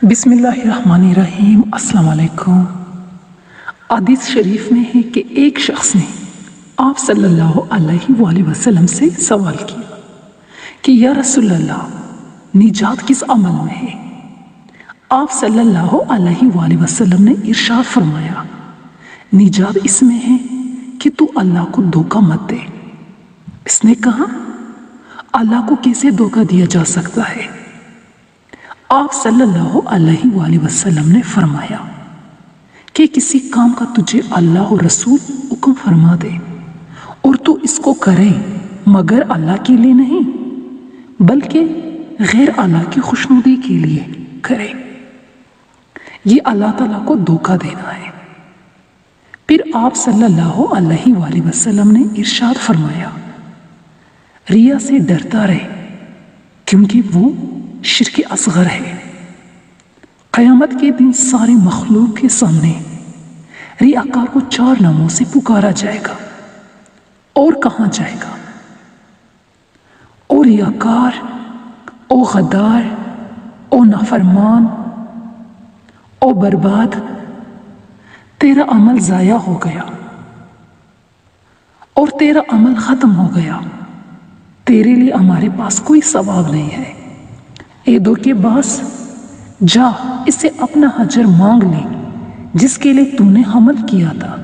بسم اللہ الرحمن الرحیم۔ السلام علیکم۔ حدیث شریف میں ہے کہ ایک شخص نے آپ صلی اللہ علیہ وآلہ وسلم سے سوال کیا کہ یا رسول اللہ، نجات کس عمل میں ہے؟ آپ صلی اللہ علیہ وآلہ وسلم نے ارشاد فرمایا، نجات اس میں ہے کہ تو اللہ کو دھوکہ مت دے۔ اس نے کہا، اللہ کو کیسے دھوکہ دیا جا سکتا ہے؟ آپ صلی اللہ علیہ وآلہ وسلم نے فرمایا کہ کسی کام کا تجھے اللہ و رسول حکم فرما دے اور تو اس کو کرے مگر اللہ کے لیے نہیں بلکہ غیر اللہ کی خوشنودی کے لیے کرے، یہ اللہ تعالیٰ کو دھوکہ دینا ہے۔ پھر آپ صلی اللہ علیہ وآلہ وسلم نے ارشاد فرمایا، ریا سے ڈرتا رہے کیونکہ وہ شرک اصغر ہے۔ قیامت کے دن ساری مخلوق کے سامنے ریاکار کو 4 ناموں سے پکارا جائے گا اور کہا جائے گا، او ریاکار، او غدار، او نافرمان، او برباد، تیرا عمل ضائع ہو گیا اور تیرا عمل ختم ہو گیا، تیرے لیے ہمارے پاس کوئی ثواب نہیں ہے۔ اے دھوکے باز، جا اس سے اپنا اجر مانگ لے جس کے لیے تو نے عمل کیا تھا۔